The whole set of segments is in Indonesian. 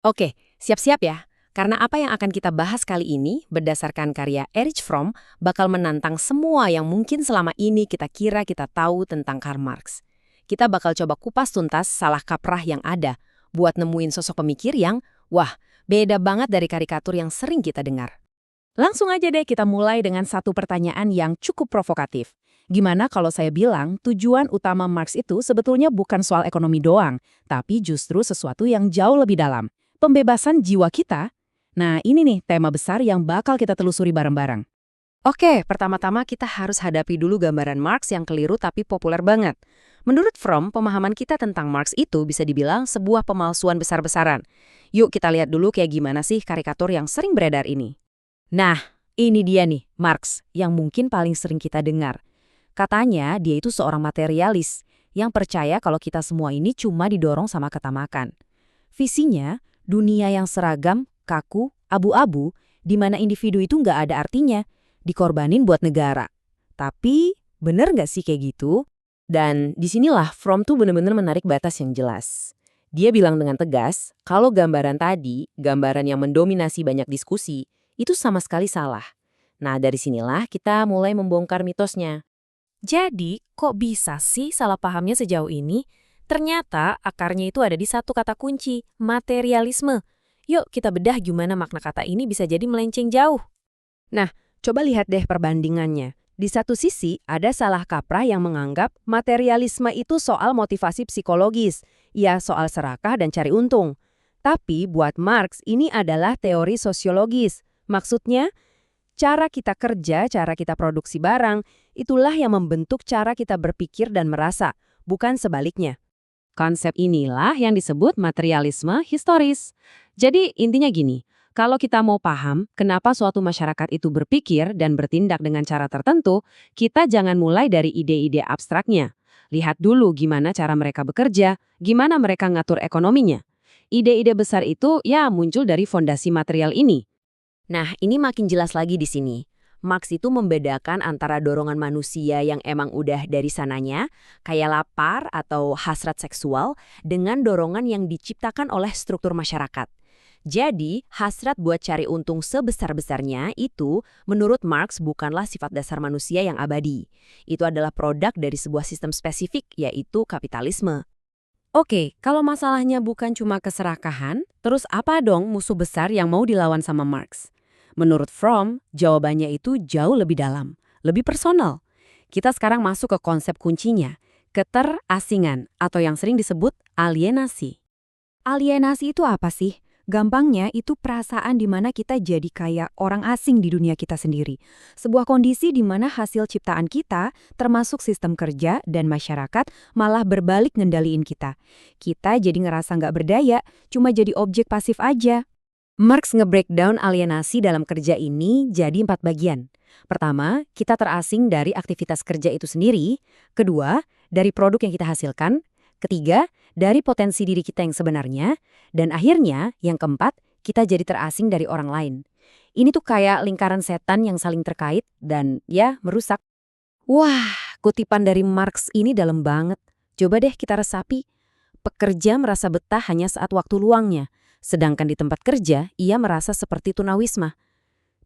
Oke, siap-siap ya. Karena apa yang akan kita bahas kali ini berdasarkan karya Erich Fromm bakal menantang semua yang mungkin selama ini kita kira kita tahu tentang Karl Marx. Kita bakal coba kupas tuntas salah kaprah yang ada buat nemuin sosok pemikir yang, wah, beda banget dari karikatur yang sering kita dengar. Langsung aja deh kita mulai dengan satu pertanyaan yang cukup provokatif. Gimana kalau saya bilang tujuan utama Marx itu sebetulnya bukan soal ekonomi doang, tapi justru sesuatu yang jauh lebih dalam. Pembebasan jiwa kita? Nah ini nih tema besar yang bakal kita telusuri bareng-bareng. Oke, pertama-tama kita harus hadapi dulu gambaran Marx yang keliru tapi populer banget. Menurut Fromm, pemahaman kita tentang Marx itu bisa dibilang sebuah pemalsuan besar-besaran. Yuk kita lihat dulu kayak gimana sih karikatur yang sering beredar ini. Nah, ini dia nih, Marx, yang mungkin paling sering kita dengar. Katanya dia itu seorang materialis yang percaya kalau kita semua ini cuma didorong sama ketamakan. Visinya, dunia yang seragam, kaku, abu-abu, di mana individu itu nggak ada artinya, dikorbanin buat negara. Tapi, bener nggak sih kayak gitu? Dan disinilah Fromm tuh bener-bener menarik batas yang jelas. Dia bilang dengan tegas, kalau gambaran tadi, gambaran yang mendominasi banyak diskusi, itu sama sekali salah. Nah, dari sinilah kita mulai membongkar mitosnya. Jadi, kok bisa sih salah pahamnya sejauh ini? Ternyata akarnya itu ada di satu kata kunci, materialisme. Yuk kita bedah gimana makna kata ini bisa jadi melenceng jauh. Nah, coba lihat deh perbandingannya. Di satu sisi, ada salah kaprah yang menganggap materialisme itu soal motivasi psikologis, ya soal serakah dan cari untung. Tapi buat Marx, ini adalah teori sosiologis. Maksudnya, cara kita kerja, cara kita produksi barang, itulah yang membentuk cara kita berpikir dan merasa, bukan sebaliknya. Konsep inilah yang disebut materialisme historis. Jadi intinya gini, kalau kita mau paham kenapa suatu masyarakat itu berpikir dan bertindak dengan cara tertentu, kita jangan mulai dari ide-ide abstraknya. Lihat dulu gimana cara mereka bekerja, gimana mereka ngatur ekonominya. Ide-ide besar itu ya muncul dari fondasi material ini. Nah, ini makin jelas lagi di sini. Marx itu membedakan antara dorongan manusia yang emang udah dari sananya, kayak lapar atau hasrat seksual, dengan dorongan yang diciptakan oleh struktur masyarakat. Jadi, hasrat buat cari untung sebesar-besarnya itu, menurut Marx, bukanlah sifat dasar manusia yang abadi. Itu adalah produk dari sebuah sistem spesifik, yaitu kapitalisme. Oke, kalau masalahnya bukan cuma keserakahan, terus apa dong musuh besar yang mau dilawan sama Marx? Menurut Fromm, jawabannya itu jauh lebih dalam, lebih personal. Kita sekarang masuk ke konsep kuncinya, keterasingan atau yang sering disebut alienasi. Alienasi itu apa sih? Gampangnya itu perasaan di mana kita jadi kayak orang asing di dunia kita sendiri. Sebuah kondisi di mana hasil ciptaan kita, termasuk sistem kerja dan masyarakat, malah berbalik ngendaliin kita. Kita jadi ngerasa nggak berdaya, cuma jadi objek pasif aja. Marx nge-breakdown alienasi dalam kerja ini jadi 4 bagian. Pertama, kita terasing dari aktivitas kerja itu sendiri. Kedua, dari produk yang kita hasilkan. Ketiga, dari potensi diri kita yang sebenarnya. Dan akhirnya, yang keempat, kita jadi terasing dari orang lain. Ini tuh kayak lingkaran setan yang saling terkait dan ya merusak. Wah, kutipan dari Marx ini dalam banget. Coba deh kita resapi. Pekerja merasa betah hanya saat waktu luangnya. Sedangkan di tempat kerja, ia merasa seperti tunawisma.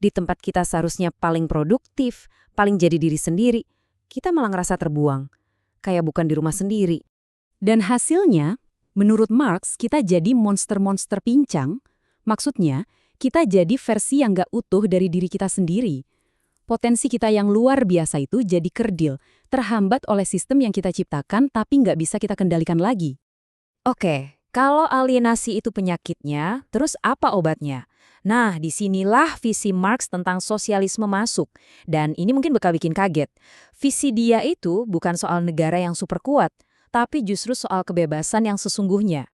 Di tempat kita seharusnya paling produktif, paling jadi diri sendiri, kita malah ngerasa terbuang. Kayak bukan di rumah sendiri. Dan hasilnya, menurut Marx, kita jadi monster-monster pincang. Maksudnya, kita jadi versi yang gak utuh dari diri kita sendiri. Potensi kita yang luar biasa itu jadi kerdil, terhambat oleh sistem yang kita ciptakan tapi nggak bisa kita kendalikan lagi. Oke, kalau alienasi itu penyakitnya, terus apa obatnya? Nah, disinilah visi Marx tentang sosialisme masuk. Dan ini mungkin bakal bikin kaget. Visi dia itu bukan soal negara yang super kuat, tapi justru soal kebebasan yang sesungguhnya.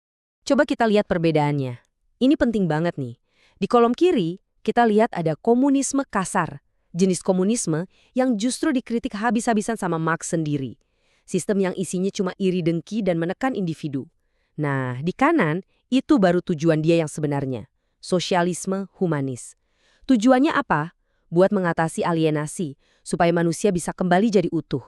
Coba kita lihat perbedaannya. Ini penting banget nih. Di kolom kiri, kita lihat ada komunisme kasar. Jenis komunisme yang justru dikritik habis-habisan sama Marx sendiri. Sistem yang isinya cuma iri dengki dan menekan individu. Nah, di kanan, itu baru tujuan dia yang sebenarnya. Sosialisme humanis. Tujuannya apa? Buat mengatasi alienasi, supaya manusia bisa kembali jadi utuh.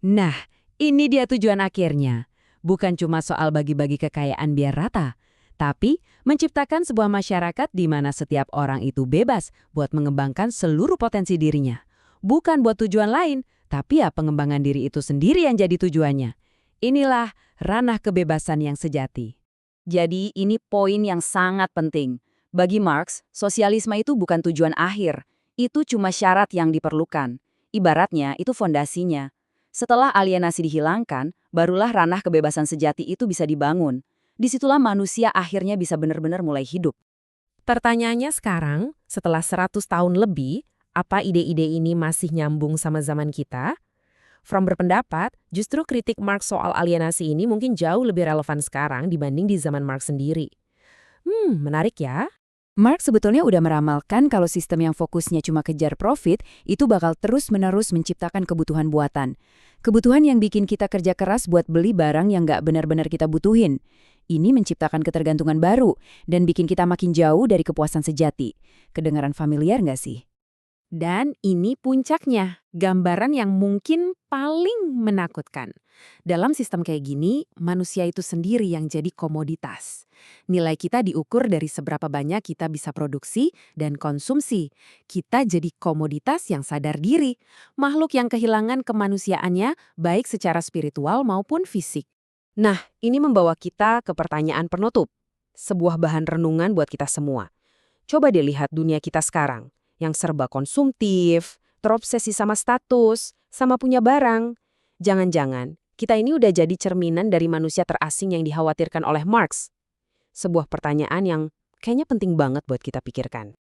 Nah, ini dia tujuan akhirnya. Bukan cuma soal bagi-bagi kekayaan biar rata, tapi menciptakan sebuah masyarakat di mana setiap orang itu bebas buat mengembangkan seluruh potensi dirinya. Bukan buat tujuan lain, tapi ya pengembangan diri itu sendiri yang jadi tujuannya. Inilah ranah kebebasan yang sejati. Jadi ini poin yang sangat penting. Bagi Marx, sosialisme itu bukan tujuan akhir. Itu cuma syarat yang diperlukan. Ibaratnya itu fondasinya. Setelah alienasi dihilangkan, barulah ranah kebebasan sejati itu bisa dibangun. Disitulah manusia akhirnya bisa benar-benar mulai hidup. Pertanyaannya sekarang, setelah 100 tahun lebih, apa ide-ide ini masih nyambung sama zaman kita? Fromm berpendapat, justru kritik Marx soal alienasi ini mungkin jauh lebih relevan sekarang dibanding di zaman Marx sendiri. Menarik ya. Marx sebetulnya udah meramalkan kalau sistem yang fokusnya cuma kejar profit itu bakal terus-menerus menciptakan kebutuhan buatan. Kebutuhan yang bikin kita kerja keras buat beli barang yang nggak benar-benar kita butuhin. Ini menciptakan ketergantungan baru dan bikin kita makin jauh dari kepuasan sejati. Kedengaran familiar nggak sih? Dan ini puncaknya, gambaran yang mungkin paling menakutkan. Dalam sistem kayak gini, manusia itu sendiri yang jadi komoditas. Nilai kita diukur dari seberapa banyak kita bisa produksi dan konsumsi. Kita jadi komoditas yang sadar diri, makhluk yang kehilangan kemanusiaannya baik secara spiritual maupun fisik. Nah, ini membawa kita ke pertanyaan penutup. Sebuah bahan renungan buat kita semua. Coba deh lihat dunia kita sekarang. Yang serba konsumtif, terobsesi sama status, sama punya barang. Jangan-jangan, kita ini udah jadi cerminan dari manusia terasing yang dikhawatirkan oleh Marx. Sebuah pertanyaan yang kayaknya penting banget buat kita pikirkan.